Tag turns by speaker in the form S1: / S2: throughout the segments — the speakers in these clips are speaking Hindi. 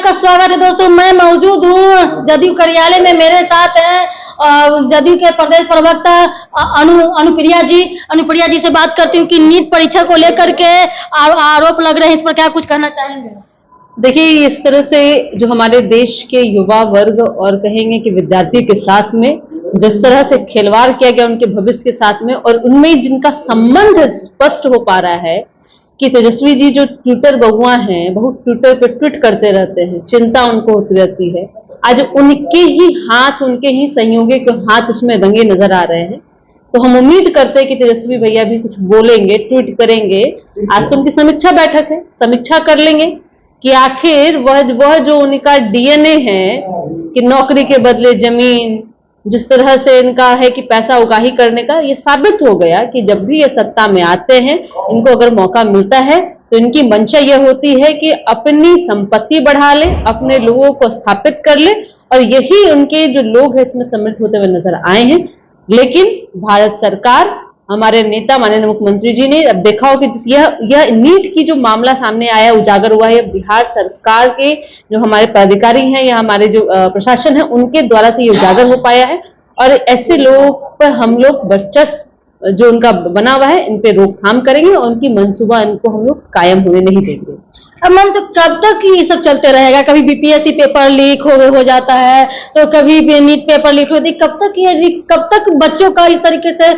S1: आपका स्वागत है दोस्तों। मैं मौजूद हूँ जदयू कार्यालय में। मेरे साथ हैं जदयू के प्रदेश प्रवक्ता अनुप्रिया जी से बात करती हूँ कि नीट परीक्षा को लेकर के आरोप लग रहे हैं, इस पर क्या कुछ कहना चाहेंगे?
S2: देखिए, इस तरह से जो हमारे देश के युवा वर्ग और कहेंगे कि विद्यार्थी के साथ में जिस तरह से खिलवाड़ किया गया उनके भविष्य के साथ में, और उनमें जिनका संबंध स्पष्ट हो पा रहा है कि तेजस्वी जी जो ट्विटर बगुआ हैं, बहुत ट्विटर पे ट्वीट करते रहते हैं, चिंता उनको होती रहती है। आज उनके ही हाथ, उनके ही सहयोगी के हाथ उसमें रंगे नजर आ रहे हैं। तो हम उम्मीद करते हैं कि तेजस्वी भैया भी कुछ बोलेंगे, ट्वीट करेंगे। आज तो उनकी समीक्षा बैठक है, समीक्षा कर लेंगे कि आखिर वह जो उनका डीएनए है कि नौकरी के बदले जमीन, जिस तरह से इनका है कि पैसा उगाही करने का, ये साबित हो गया कि जब भी ये सत्ता में आते हैं, इनको अगर मौका मिलता है तो इनकी मंशा यह होती है कि अपनी संपत्ति बढ़ा ले, अपने लोगों को स्थापित कर ले, और यही उनके जो लोग हैं इसमें सम्मिलित होते हुए नजर आए हैं। लेकिन भारत सरकार, हमारे नेता माननीय मुख्यमंत्री जी ने अब देखा हो कि यह नीट की जो मामला सामने आया, उजागर हुआ है, बिहार सरकार के जो हमारे पदाधिकारी हैं या हमारे जो प्रशासन है उनके द्वारा से ये उजागर हो पाया है। और ऐसे लोगों पर हम लोग वर्चस्व जो उनका बना हुआ है, इन पे रोकथाम करेंगे और उनकी मंसूबा इनको हम लोग कायम होने नहीं देंगे।
S1: अब मैम, तो कब तक ये सब चलते रहेगा? कभी बीपीएससी पेपर लीक हो जाता है, तो कभी भी नीट पेपर लीक होती है। कब तक बच्चों का इस तरीके से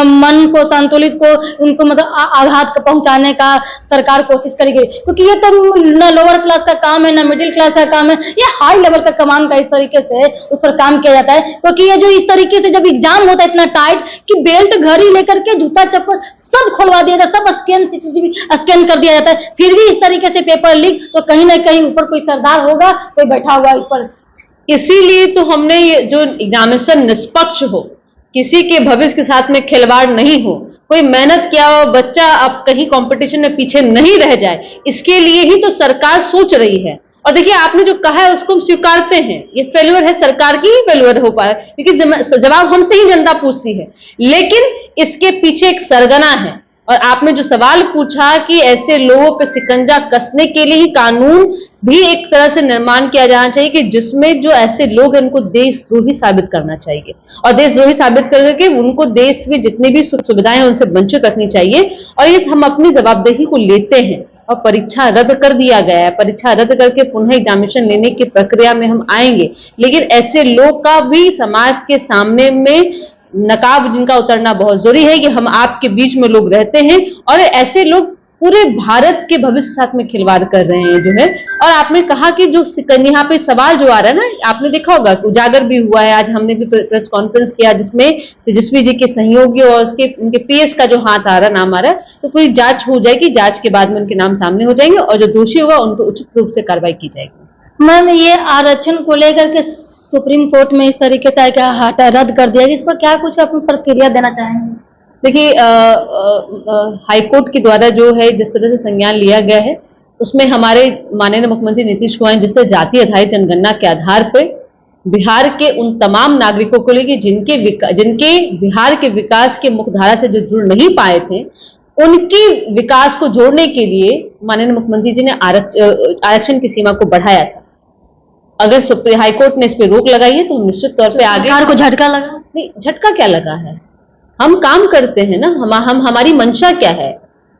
S1: मन को संतुलित को उनको मतलब आघात पहुंचाने का सरकार कोशिश करेगी? क्योंकि ये तो न लोअर क्लास का काम है, न मिडिल क्लास का काम है, ये हाई लेवल का कमान का इस तरीके से उस पर काम किया जाता है। क्योंकि ये जो इस तरीके से जब एग्जाम होता है इतना टाइट कि बेल्ट, घड़ी लेकर के जूता चप्पल सब खुलवा दिया जाता है, सब स्कैन कर दिया जाता है, फिर भी इस तरीके से पेपर लीक, तो कहीं ना कहीं ऊपर कोई सरदार होगा, कोई बैठा हुआ इस पर।
S2: इसीलिए तो हमने ये जो एग्जामिनेशन निष्पक्ष हो, किसी के भविष्य के साथ में खिलवाड़ नहीं हो, कोई मेहनत किया हुआ बच्चा अब कहीं कंपटीशन में पीछे नहीं रह जाए, इसके लिए ही तो सरकार सोच रही है। और देखिए, आपने जो कहा है उसको हम स्वीकारते हैं, ये फेल्यूर है, सरकार की ही फेल्यूर हो पाया, क्योंकि जवाब हमसे ही जनता पूछती है। लेकिन इसके पीछे एक सरगना है। और आपने जो सवाल पूछा कि ऐसे लोगों पर शिकंजा कसने के लिए ही कानून भी एक तरह से निर्माण किया जाना चाहिए कि जिसमें जो ऐसे लोग हैं उनको देशद्रोही साबित करना चाहिए, और देशद्रोही साबित करके उनको देश में जितनी भी सुख सुविधाएं हैं उनसे वंचित रखनी चाहिए। और ये हम अपनी जवाबदेही को लेते हैं। और परीक्षा रद्द कर दिया गया है, परीक्षा रद्द करके पुनः एग्जामिनेशन लेने की प्रक्रिया में हम आएंगे, लेकिन ऐसे लोग का भी समाज के सामने में नकाब जिनका उतरना बहुत जरूरी है कि हम आपके बीच में लोग रहते हैं और ऐसे लोग पूरे भारत के भविष्य के साथ में खिलवाड़ कर रहे हैं जो है। और आपने कहा कि जो यहाँ पे सवाल जो आ रहा है ना, आपने देखा होगा उजागर भी हुआ है, आज हमने भी प्रेस कॉन्फ्रेंस किया जिसमें तेजस्वी जी के सहयोगी और उनके पीएस का जो हाथ आ रहा, नाम आ रहा है, तो पूरी जांच हो जाएगी, जांच के बाद में उनके नाम सामने हो जाएंगे और जो दोषी होगा उनको उचित रूप से कार्रवाई की जाएगी।
S1: मैम, ये आरक्षण को लेकर के सुप्रीम कोर्ट में इस तरीके से रद्द कर दिया, इस पर क्या कुछ अपनी प्रतिक्रिया देना चाहेंगे?
S2: देखिए, हाईकोर्ट के द्वारा जो है जिस तरह से संज्ञान लिया गया है उसमें हमारे माननीय मुख्यमंत्री नीतीश कुमार जिस तरह जाति आधारित जनगणना के आधार पर बिहार के उन तमाम नागरिकों को लेकर जिनके बिहार के विकास के मुख्यधारा से जो जुड़ नहीं पाए थे, उनके विकास को जोड़ने के लिए माननीय मुख्यमंत्री जी ने आरक्षण की सीमा को बढ़ाया था। अगर सुप्रीम हाईकोर्ट ने इस पर रोक लगाई है तो हम निश्चित तौर पे आगे।
S1: सरकार को झटका लगा?
S2: नहीं, झटका क्या लगा है, हम काम करते हैं ना। हमारी मंशा क्या है,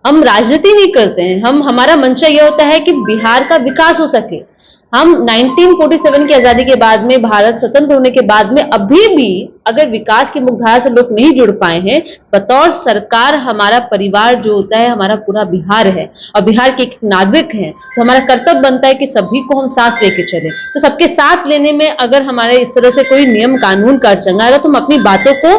S2: हम राजनीति नहीं करते हैं। हमारा मंशा यह होता है कि बिहार का विकास हो सके। हम 1947 की आजादी के बाद में, भारत स्वतंत्र होने के बाद में अभी भी अगर विकास की मुख्यधारा से लोग नहीं जुड़ पाए हैं, बतौर सरकार हमारा परिवार जो होता है हमारा पूरा बिहार है और बिहार के एक नागरिक हैं, तो हमारा कर्तव्य बनता है कि सभी को हम साथ लेके चले। तो सबके साथ लेने में अगर हमारे इस तरह से कोई नियम कानून का अड़चन आएगा तो हम अपनी बातों को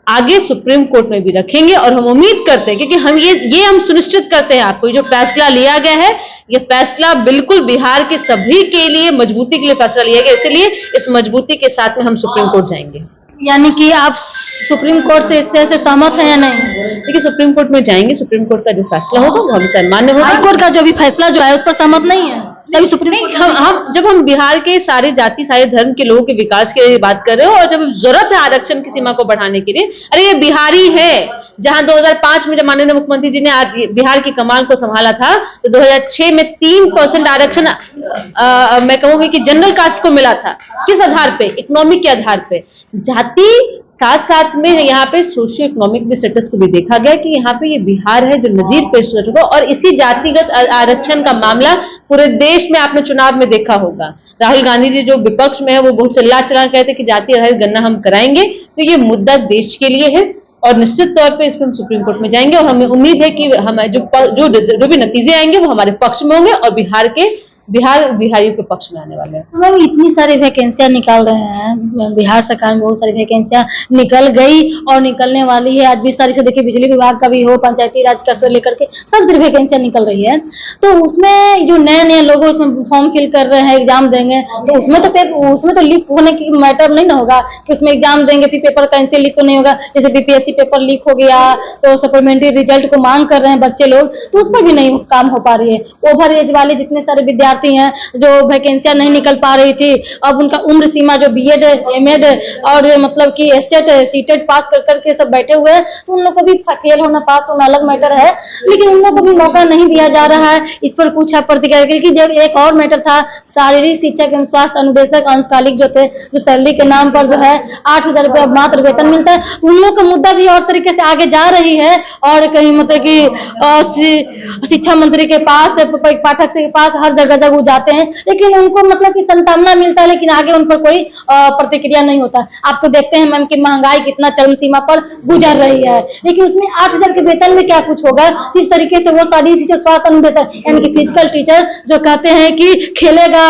S2: आगे सुप्रीम कोर्ट में भी रखेंगे। और हम उम्मीद करते हैं, क्योंकि हम ये हम सुनिश्चित करते हैं आपको जो फैसला लिया गया है, ये फैसला बिल्कुल बिहार के सभी के लिए मजबूती के लिए फैसला लिया गया, इसलिए इस मजबूती के साथ में हम सुप्रीम कोर्ट जाएंगे।
S1: यानी कि आप सुप्रीम कोर्ट से इससे सहमत हैं या नहीं?
S2: देखिए, सुप्रीम कोर्ट में जाएंगे, सुप्रीम कोर्ट का जो फैसला होगा वो हमें सम्मान्य होगा।
S1: हाई कोर्ट का जो भी फैसला जो है उस पर सहमत नहीं है? तभी सुप्रीम कोर्ट
S2: हम जब हम बिहार के सारे जाति सारे धर्म के लोगों के विकास के लिए बात कर रहे हो और जब जरूरत है आरक्षण की सीमा को बढ़ाने के लिए, अरे ये बिहारी है। जहां 2005 में जब माननीय मुख्यमंत्री जी ने बिहार की कमान को संभाला था तो 2006 में 3% आरक्षण मैं कहूंगी कि जनरल कास्ट को मिला था। किस आधार पे? इकोनॉमिक के आधार पे। जाति साथ साथ में यहाँ पे सोशियो इकोनॉमिक भी स्टेटस को भी देखा गया कि यहाँ पे ये बिहार है जो नजीर पेश कर चुका, और इसी जातिगत आरक्षण का मामला पूरे देश में आपने चुनाव में देखा होगा। राहुल गांधी जी जो विपक्ष में है वो बहुत चिल्ला कहते कि जाति आधारित गणना हम कराएंगे, तो ये मुद्दा देश के लिए है और निश्चित तौर पे इस पर हम सुप्रीम कोर्ट में जाएंगे और हमें उम्मीद है कि हम जो भी नतीजे आएंगे वो हमारे पक्ष में होंगे और बिहारियों के पक्ष में आने वाले हैं।
S1: तो मैम इतनी सारी वैकेंसियां निकाल रहे हैं, बिहार सरकार में बहुत सारी वैकेंसियां निकल गई और निकलने वाली है। आज 20 तारीख से देखिए बिजली विभाग का भी हो, पंचायती राज का से लेकर के सब तरह वैकेंसियां निकल रही है। तो उसमें जो नए लोग उसमें फॉर्म फिल कर रहे हैं, एग्जाम देंगे, तो उसमें तो लीक होने की मैटर नहीं ना होगा कि उसमें एग्जाम देंगे फिर पेपर कैंसिल लीक तो नहीं होगा। जैसे बीपीएससी पेपर लीक हो गया तो सप्लीमेंट्री रिजल्ट को मांग कर रहे हैं बच्चे लोग, तो उस पर भी नहीं काम हो पा रही है। ओवर एज वाले जितने सारे विद्यार्थी हैं जो वैकेंसियां नहीं निकल पा रही थी, अब उनका उम्र सीमा जो बीएड एमएड और मतलब कि स्टेट सीटेट पास कर करके सब बैठे हुए हैं, तो उन लोग को भी फेल होना पास होना अलग मैटर है, लेकिन उन लोग को भी मौका नहीं दिया जा रहा है। इस पर कुछ प्रतिक्रिया, क्योंकि एक और मैटर था शारीरिक शिक्षा एवं स्वास्थ्य अनुदेशक अंशकालिक जो थे, जो सैलरी के नाम पर जो है 8,000 रुपया मात्र वेतन मिलता है, उन लोग का मुद्दा भी और तरीके से आगे जा रही है और कहीं मतलब कि शिक्षा मंत्री के पास, पाठक के पास हर जगह वो जाते हैं, लेकिन उनको मतलब कि संतावना मिलता है, लेकिन आगे उन पर कोई प्रतिक्रिया नहीं होता। आप तो देखते हैं मैम कि महंगाई कितना चरम सीमा पर गुजर रही है, लेकिन उसमें 8,000 के वेतन में क्या कुछ होगा। इस तरीके से वो शारीरिक शिक्षा स्वास्थ्य अनुदेशक यानी कि फिजिकल टीचर जो कहते हैं कि खेलेगा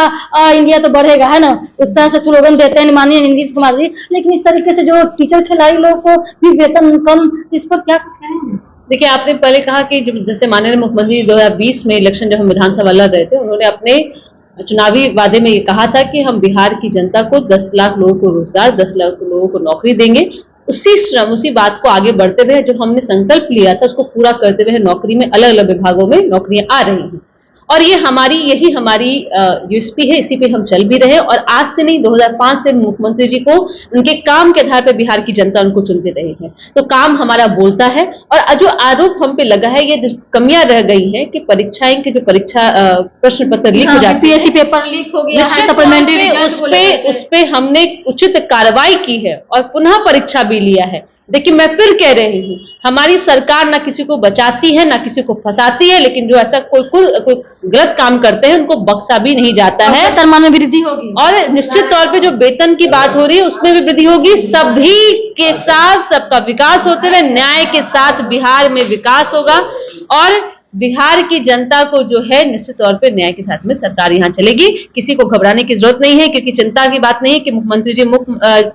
S1: इंडिया तो बढ़ेगा, है ना, उस तरह से स्लोगन देते हैं माननीय नीतीश कुमार जी, लेकिन इस तरीके से जो टीचर खिलाड़ी लोगों को भी वेतन कम, इस पर क्या कुछ कहेंगे?
S2: देखिए, आपने पहले कहा कि जैसे माननीय मुख्यमंत्री 2020 में इलेक्शन जब हम विधानसभा लड़ रहे थे, उन्होंने अपने चुनावी वादे में ये कहा था कि हम बिहार की जनता को 10 लाख लोगों को रोजगार, 10 लाख लोगों को नौकरी देंगे। उसी बात को आगे बढ़ते हुए जो हमने संकल्प लिया था उसको पूरा करते हुए नौकरी में अलग अलग विभागों में नौकरियां आ रही हैं और यही हमारी यूएसपी है। इसी पे हम चल भी रहे और आज से नहीं, 2005 से मुख्यमंत्री जी को उनके काम के आधार पर बिहार की जनता उनको चुनते रही है, तो काम हमारा बोलता है। और जो आरोप हम पे लगा है, ये जो कमियां रह गई है कि परीक्षाएं के जो परीक्षा प्रश्न पत्र लीक हो जाते हैं,
S1: बीपीएससी पेपर लीक हो गया है, सप्लीमेंट्री
S2: उस पे हमने उचित कार्रवाई की है और पुनः परीक्षा भी लिया है। देखिए, मैं फिर कह रही हूँ, हमारी सरकार ना किसी को बचाती है ना किसी को फंसाती है, लेकिन जो ऐसा कोई गलत काम करते हैं उनको बख्शा भी नहीं जाता है।
S1: वेतन में वृद्धि होगी
S2: और निश्चित तौर पे जो वेतन की बात हो रही है उसमें भी वृद्धि होगी। सभी के साथ सबका विकास होते हुए न्याय के साथ बिहार में विकास होगा और बिहार की जनता को जो है निश्चित तौर पे न्याय के साथ में सरकार यहाँ चलेगी। किसी को घबराने की जरूरत नहीं है, क्योंकि चिंता की बात नहीं है कि मुख्यमंत्री जी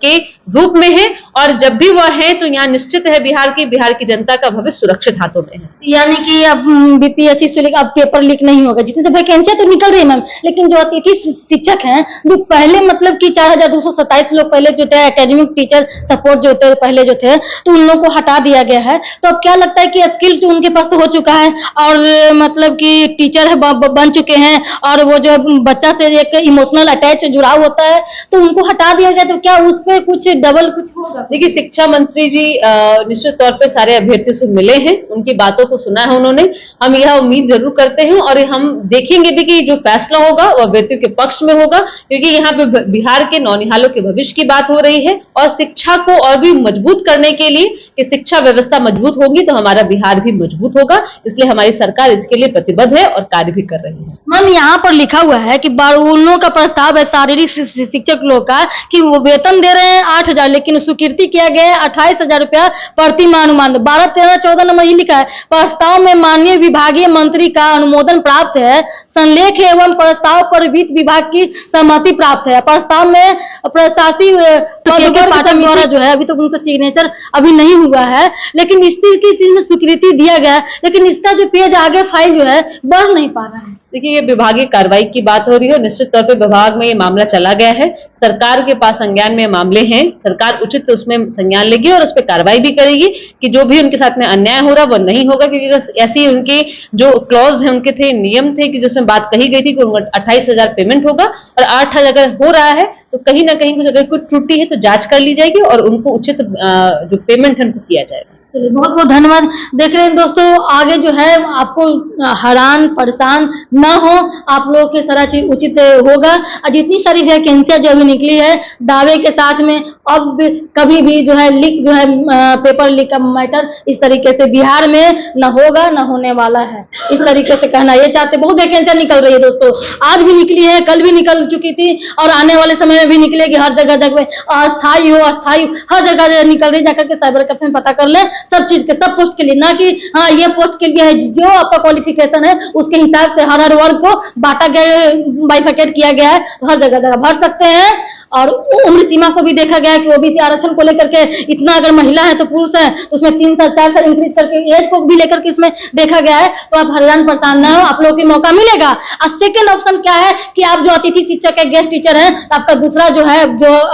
S2: के रूप में है और जब भी वह है तो यहाँ निश्चित है बिहार की जनता का भविष्य सुरक्षित हाथों में है।
S1: यानी कि अब बीपीएससी से अब पेपर लीक नहीं होगा। जितने से वैकेंसियां तो निकल रही है मैम, लेकिन जो अतिथि शिक्षक हैं जो पहले मतलब कि 4,227 लोग पहले जो थे एकेडमिक टीचर सपोर्ट जो थे पहले जो थे, तो उन लोगों को हटा दिया गया है। तो अब क्या लगता है कि स्किल तो उनके पास तो हो चुका है और मतलब कि टीचर है बन चुके हैं और वो जो बच्चा से एक इमोशनल अटैच जुड़ाव होता है, तो उनको हटा दिया गया, तो क्या उस पर कुछ डबल कुछ होगा?
S2: देखिए, शिक्षा मंत्री जी निश्चित तौर पे सारे अभ्यर्थियों से मिले हैं, उनकी बातों को सुना है उन्होंने। हम यह उम्मीद जरूर करते हैं और हम देखेंगे भी कि जो फैसला होगा वो अभ्यर्थियों के पक्ष में होगा, क्योंकि यहाँ पे बिहार के नौनिहालों के भविष्य की बात हो रही है और शिक्षा को और भी मजबूत करने के लिए कि शिक्षा व्यवस्था मजबूत होगी तो हमारा बिहार भी मजबूत होगा। इसलिए हमारी सरकार इसके लिए प्रतिबद्ध है और कार्य भी कर रही है।
S1: मैम, यहाँ पर लिखा हुआ है कि उन लोगों का प्रस्ताव है शारीरिक शिक्षक लोग का कि वो वेतन दे रहे हैं 8,000, लेकिन स्वीकृति किया गया है 28,000 रुपया प्रति माह अनुमान। 12, 13, 14 नंबर ये लिखा है। प्रस्ताव में माननीय विभागीय मंत्री का अनुमोदन प्राप्त है। संलेख एवं प्रस्ताव पर वित्त विभाग की सहमति प्राप्त है। प्रस्ताव में प्रशासकीय पाठक द्वारा जो है अभी तक उनका सिग्नेचर अभी नहीं हुआ है, लेकिन इस चीज में स्वीकृति दिया गया है, लेकिन इसका जो पेज आगे फाइल जो है बढ़ नहीं पा रहा है।
S2: देखिए, ये विभागीय कार्रवाई की बात हो रही है। निश्चित तौर पे विभाग में ये मामला चला गया है, सरकार के पास संज्ञान में मामले हैं, सरकार उचित उसमें संज्ञान लेगी और उस पर कार्रवाई भी करेगी कि जो भी उनके साथ में अन्याय हो रहा वो नहीं होगा, क्योंकि ऐसी उनके जो क्लॉज है, उनके थे, नियम थे कि जिसमें बात कही गई थी कि उनको 28,000 पेमेंट होगा और 8,000 अगर हो रहा है तो कहीं ना कहीं कुछ अगर कोई त्रुटि है तो जांच कर ली जाएगी और उनको उचित जो पेमेंट है उनको किया जाएगा।
S1: चलिए, बहुत बहुत धन्यवाद। देख रहे हैं दोस्तों, आगे जो है आपको हैरान परेशान ना हो, आप लोगों के सारा चीज उचित होगा। और जितनी सारी वैकेंसियां जो अभी निकली है दावे के साथ में, अब कभी भी जो है लीक जो है पेपर लीक का मैटर इस तरीके से बिहार में न होगा, न होने वाला है, इस तरीके से कहना ये चाहते। बहुत वैकेंसियां निकल रही है दोस्तों, आज भी निकली है, कल भी निकल चुकी थी और आने वाले समय में भी निकलेगी। हर जगह जगह अस्थायी हो अस्थायी हर जगह निकल रही, जाकर के साइबर कैफे में पता कर ले सब चीज के, सब पोस्ट के लिए, ना कि हाँ ये पोस्ट के लिए है, जो आपका क्वालिफिकेशन है उसके हिसाब से हर वर्ग को बांटा गया, बाइफरकेट किया गया है, तो हर जगह जगह भर सकते हैं। और उम्र सीमा को भी देखा गया है कि ओबीसी आरक्षण को लेकर के इतना अगर महिला है तो पुरुष है तो उसमें 3 साल 4 साल इंक्रीज करके एज को भी लेकर के इसमें देखा गया है। तो आप हैरान परेशान ना हो, आप लोगों को मौका मिलेगा। और सेकेंड ऑप्शन क्या है कि आप जो अतिथि शिक्षक है, गेस्ट टीचर है, तो आपका दूसरा जो है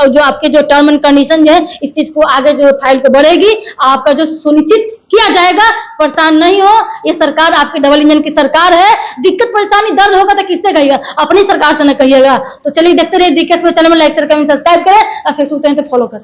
S1: जो आपके जो टर्म एंड कंडीशन है इस चीज को आगे जो फाइल को बढ़ेगी, आपका जो सुनिश्चित किया जाएगा। परेशान नहीं हो, ये सरकार आपकी डबल इंजन की सरकार है। दिक्कत परेशानी दर्द होगा तो किससे कहिएगा, अपनी सरकार से न कहिएगा। तो चलिए देखते रहिए DKS में, चैनल में लाइक शेयर कमेंट सब्सक्राइब करें और फेसबुक पे फॉलो करें।